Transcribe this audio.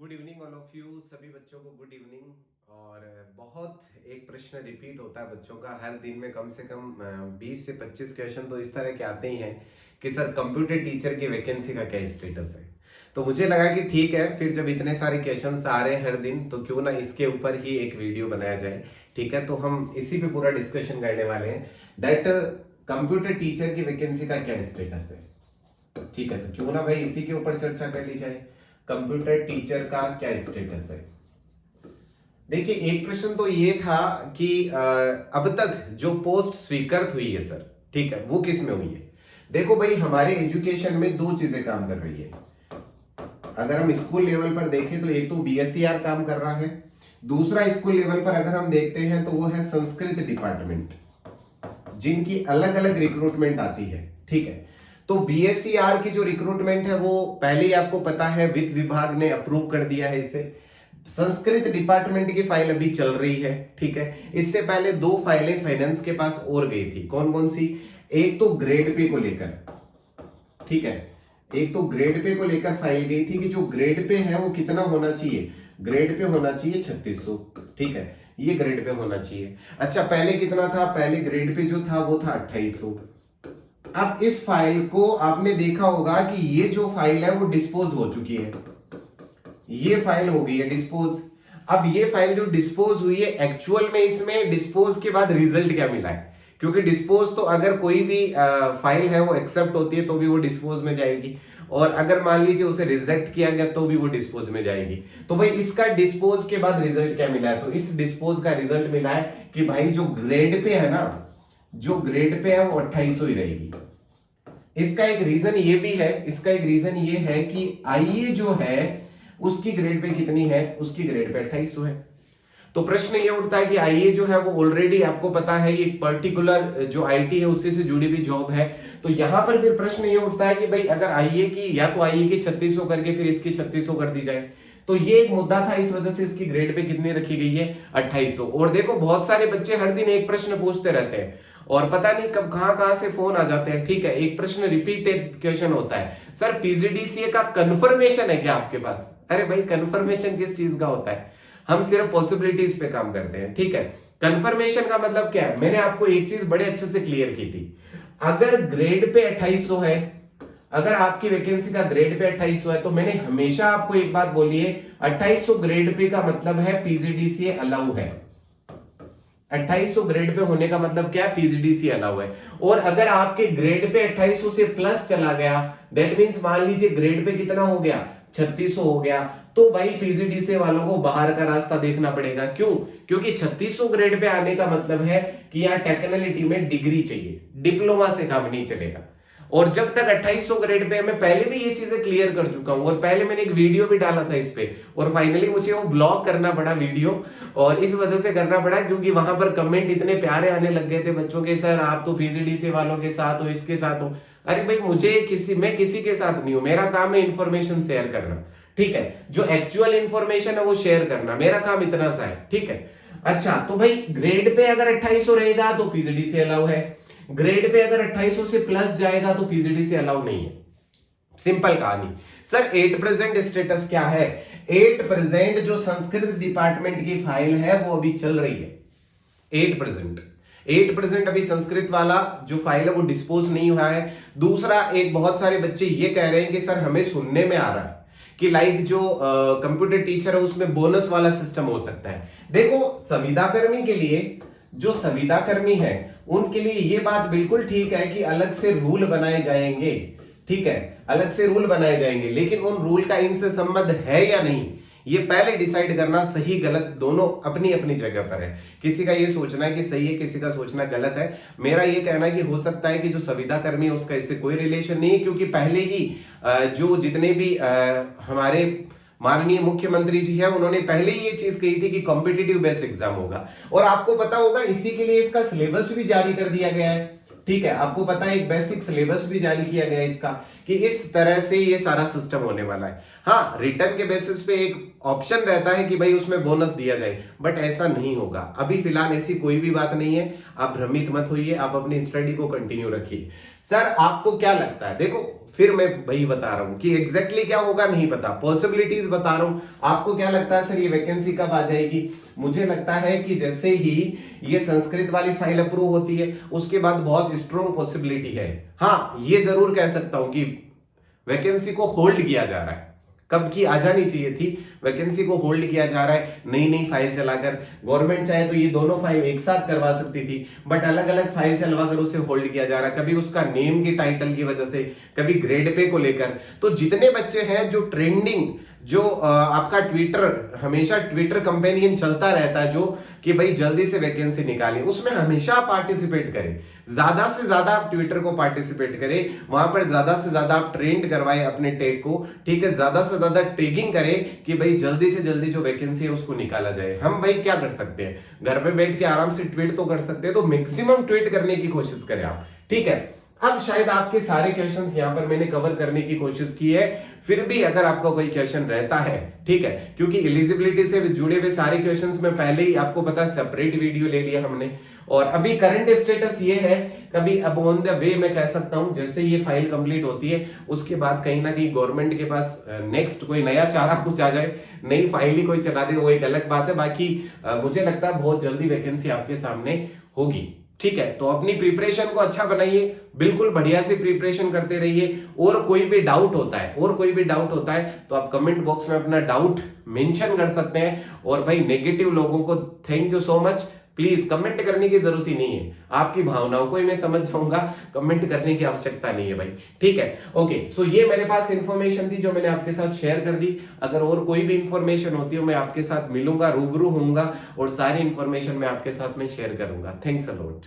Good evening all of you. सभी बच्चों को गुड इवनिंग। और बहुत एक प्रश्न रिपीट होता है बच्चों का हर दिन में, कम से कम 20 से 25 क्वेश्चन तो इस तरह के आते ही हैं कि सर कंप्यूटर टीचर की वैकेंसी का क्या स्टेटस है। तो मुझे लगा कि ठीक है, फिर जब इतने सारे क्वेश्चन आ रहे हैं हर दिन तो क्यों ना इसके ऊपर ही एक वीडियो बनाया जाए। ठीक है, तो हम इसी पे पूरा डिस्कशन करने वाले हैं दैट कंप्यूटर टीचर की वैकेंसी का क्या स्टेटस है। ठीक है, तो क्यों ना भाई इसी के ऊपर चर्चा कर ली जाए, कंप्यूटर टीचर का क्या स्टेटस है। देखिए, एक प्रश्न तो ये था कि अब तक जो पोस्ट स्वीकृत हुई है सर, ठीक है, वो किस में हुई है। देखो भाई, हमारे एजुकेशन में दो चीजें काम कर रही है। अगर हम स्कूल लेवल पर देखें तो एक तो बीएसईआर काम कर रहा है, दूसरा स्कूल लेवल पर अगर हम देखते हैं तो वो है संस्कृत डिपार्टमेंट, जिनकी अलग अलग रिक्रूटमेंट आती है। ठीक है, तो बीएसईआर की जो रिक्रूटमेंट है वो पहले ही आपको पता है वित्त विभाग ने अप्रूव कर दिया है इसे। संस्कृत डिपार्टमेंट की फाइल अभी चल रही है। ठीक है, इससे पहले दो फाइलें फाइनेंस के पास और गई थी। कौन कौन सी? एक तो ग्रेड पे को लेकर, ठीक है, एक तो ग्रेड पे को लेकर फाइल गई थी कि जो ग्रेड पे है वो कितना होना चाहिए। ग्रेड पे होना चाहिए 3600। ठीक है, ये ग्रेड पे होना चाहिए। अच्छा, पहले कितना था? पहले ग्रेड पे जो था वो था 2800। अब इस फाइल को आपने देखा होगा कि ये जो फाइल है वो डिस्पोज हो चुकी है। ये फाइल हो गई है डिस्पोज। अब ये फाइल जो डिस्पोज हुई है, एक्चुअल में इसमें डिस्पोज के बाद रिजल्ट क्या मिला है? क्योंकि डिस्पोज तो अगर कोई भी फाइल है वो एक्सेप्ट होती है तो भी वो डिस्पोज में जाएगी, और अगर मान लीजिए उसे रिजेक्ट किया गया तो भी वो डिस्पोज में जाएगी। तो भाई इसका डिस्पोज के बाद रिजल्ट क्या मिला है? तो इस डिस्पोज का रिजल्ट मिला है कि भाई जो ग्रेड पे है ना, जो ग्रेड पे है वो 2800 ही रहेगी। इसका एक रीजन ये भी है, इसका एक रीजन ये है कि आईए जो है उसकी ग्रेड पे कितनी है? उसकी ग्रेड पे 2800 है। तो प्रश्न ये उठता है कि आईए जो है वो ऑलरेडी आपको पता है ये पर्टिकुलर जो आईटी है उसी से जुड़ी हुई जॉब है। तो यहां पर फिर प्रश्न ये उठता है कि भाई अगर आईए की, या तो आईए की 3600 करके फिर इसकी 3600 कर दी जाए। तो ये एक मुद्दा था, इस वजह से इसकी ग्रेड पे कितनी रखी गई है? 2800। और देखो, बहुत सारे बच्चे हर दिन एक प्रश्न पूछते रहते हैं और पता नहीं कब कहां से फोन आ जाते हैं। ठीक है, एक प्रश्न रिपीटेड क्वेश्चन होता है, सर पीजीडीसीए का कंफर्मेशन है क्या आपके पास? अरे भाई, कंफर्मेशन किस चीज का होता है? हम सिर्फ पॉसिबिलिटीज पे काम करते हैं। ठीक है, कंफर्मेशन का मतलब क्या है? मैंने आपको एक चीज बड़े अच्छे से क्लियर की थी। अगर ग्रेड पे 2800 है, अगर आपकी वैकेंसी का ग्रेड पे 2800 है, तो मैंने हमेशा आपको एक बात बोली है, 2800 ग्रेड पे का मतलब है पीजीडीसीए अलाउ है। 2800 ग्रेड पे होने का मतलब क्या है? पीजीडीसीए अलाउ है। और अगर आपके ग्रेड पे 2800 से प्लस चला गया, दैट मींस मान लीजिए ग्रेड पे कितना हो गया? 3600 हो गया, तो भाई पीजीडीसीए वालों को बाहर का रास्ता देखना पड़ेगा। क्यों? क्योंकि 3600 ग्रेड पे आने का मतलब है कि यहाँ टेक्निकलिटी में डिग्री चाहिए, डिप्लोमा से काम नहीं चलेगा। और जब तक 2800 ग्रेड पे, मैं पहले भी ये चीजें क्लियर कर चुका हूं, और पहले मैंने एक वीडियो भी डाला था इस पे, और फाइनली मुझे वो ब्लॉक करना पड़ा वीडियो। और इस वजह से करना पड़ा क्योंकि वहां पर कमेंट इतने प्यारे आने लग गए थे बच्चों के, सर आप तो पीजीडीसीए वालों के साथ हो, इसके साथ हो। अरे भाई, मैं किसी के साथ नहीं हूं, मेरा काम है इन्फॉर्मेशन शेयर करना। ठीक है, जो एक्चुअल इंफॉर्मेशन है वो शेयर करना, मेरा काम इतना सा है। ठीक है, अच्छा, तो भाई ग्रेड पे अगर 2800 रहेगा तो पीजीडीसीए अलाउ है, ग्रेड पे अगर 2800 से प्लस जाएगा तो पीजीडीसीए अलाउ नहीं है। सिंपल कहानी। सर 8 प्रेजेंट स्टेटस क्या है? 8 प्रेजेंट जो संस्कृत डिपार्टमेंट की फाइल है वो अभी चल रही है। 8 प्रेजेंट अभी संस्कृत वाला जो फाइल है वो डिस्पोज नहीं हुआ है। दूसरा, एक बहुत सारे बच्चे ये कह रहे हैं कि सर हमें सुनने में आ रहा है कि लाइक जो कंप्यूटर टीचर है उसमें बोनस वाला सिस्टम हो सकता है। देखो, संविदा कर्मी के लिए, जो संविदा कर्मी है उनके लिए ये बात बिल्कुल ठीक है कि अलग से रूल बनाए जाएंगे। ठीक है, अलग से रूल बनाए जाएंगे, लेकिन उन रूल का इनसे संबंध है या नहीं, ये पहले डिसाइड करना सही गलत दोनों अपनी अपनी जगह पर है। किसी का ये सोचना है कि सही है, किसी का सोचना गलत है। मेरा ये कहना है कि हो सकता है कि जो संविदा कर्मी है उसका इससे कोई रिलेशन नहीं है, क्योंकि पहले ही जो जितने भी हमारे माननीय मुख्यमंत्री जी है उन्होंने पहले ही ये चीज कही थी कि कॉम्पिटिटिव बेस्ड एग्जाम होगा। और आपको पता होगा इसी के लिए इसका सिलेबस भी जारी कर दिया गया है। ठीक है, आपको पता है एक बेसिक सिलेबस भी जारी किया गया है इसका, कि इस तरह से ये सारा सिस्टम होने वाला है। हाँ, रिटर्न के बेसिस पे एक ऑप्शन रहता है कि भाई उसमें बोनस दिया जाए, बट ऐसा नहीं होगा। अभी फिलहाल ऐसी कोई भी बात नहीं है, आप भ्रमित मत होइए, आप अपनी स्टडी को कंटिन्यू रखिए। सर आपको क्या लगता है? देखो, फिर मैं वही बता रहा हूं कि एग्जैक्टली क्या होगा नहीं पता, पॉसिबिलिटीज बता रहा हूं। आपको क्या लगता है सर ये वैकेंसी कब आ जाएगी? मुझे लगता है कि जैसे ही ये संस्कृत वाली फाइल अप्रूव होती है उसके बाद बहुत स्ट्रॉन्ग पॉसिबिलिटी है। हाँ, ये जरूर कह सकता हूं कि वैकेंसी को होल्ड किया जा रहा है, कब की आ जानी चाहिए थी, वैकेंसी को होल्ड किया जा रहा है नई नई फाइल चलाकर। गवर्नमेंट चाहे तो ये दोनों फाइल एक साथ करवा सकती थी, बट अलग अलग फाइल चलवाकर उसे होल्ड किया जा रहा है, कभी उसका नेम की टाइटल की वजह से, कभी ग्रेड पे को लेकर। तो जितने बच्चे हैं जो ट्रेंडिंग, जो आपका ट्विटर, हमेशा ट्विटर कंपेनियन चलता रहता है जो कि भाई जल्दी से वैकेंसी निकालें, उसमें हमेशा पार्टिसिपेट करें, ज्यादा से ज्यादा आप ट्विटर को पार्टिसिपेट करें, वहां पर ज्यादा से ज्यादा आप ट्रेंड करवाएं अपने टैग को, ठीक है, ज्यादा से ज्यादा टैगिंग करें कि भाई जल्दी से जल्दी जो वैकेंसी है उसको निकाला जाए। हम भाई क्या कर सकते हैं, घर पे बैठ के आराम से ट्वीट तो कर सकते हैं, तो मैक्सिमम ट्वीट करने की कोशिश करें आप, ठीक है। अब शायद आपके सारे क्वेश्चंस यहां पर मैंने कवर करने की कोशिश की है, फिर भी अगर आपका कोई क्वेश्चन रहता है, ठीक है, क्योंकि एलिजिबिलिटी से जुड़े हुए सारे क्वेश्चंस में पहले ही आपको पता है सेपरेट वीडियो ले लिया हमने, और अभी करंट स्टेटस ये है, कभी अब ऑन द वे मैं कह सकता हूं, जैसे ये फाइल कंप्लीट होती है उसके बाद कहीं ना कहीं गवर्नमेंट के पास नेक्स्ट कोई नया चारा कुछ आ जाए, नई फाइल ही कोई चला दे, वो एक अलग बात है। बाकी मुझे लगता है बहुत जल्दी वैकेंसी आपके सामने होगी, ठीक है। तो अपनी प्रिपरेशन को अच्छा बनाइए, बिल्कुल बढ़िया से प्रिपरेशन करते रहिए, और कोई भी डाउट होता है तो आप कमेंट बॉक्स में अपना डाउट मेंशन कर सकते हैं। और भाई नेगेटिव लोगों को thank you so much, please comment करने की जरूरत ही नहीं है, आपकी भावनाओं को ही मैं समझ जाऊंगा, कमेंट करने की आवश्यकता नहीं है भाई, ठीक है। ओके, सो ये मेरे पास इंफॉर्मेशन थी जो मैंने आपके साथ शेयर कर दी। अगर और कोई भी इंफॉर्मेशन होती है मैं आपके साथ मिलूंगा, रूबरू होऊंगा, और सारी इंफॉर्मेशन मैं आपके साथ में शेयर करूंगा। Thanks a lot.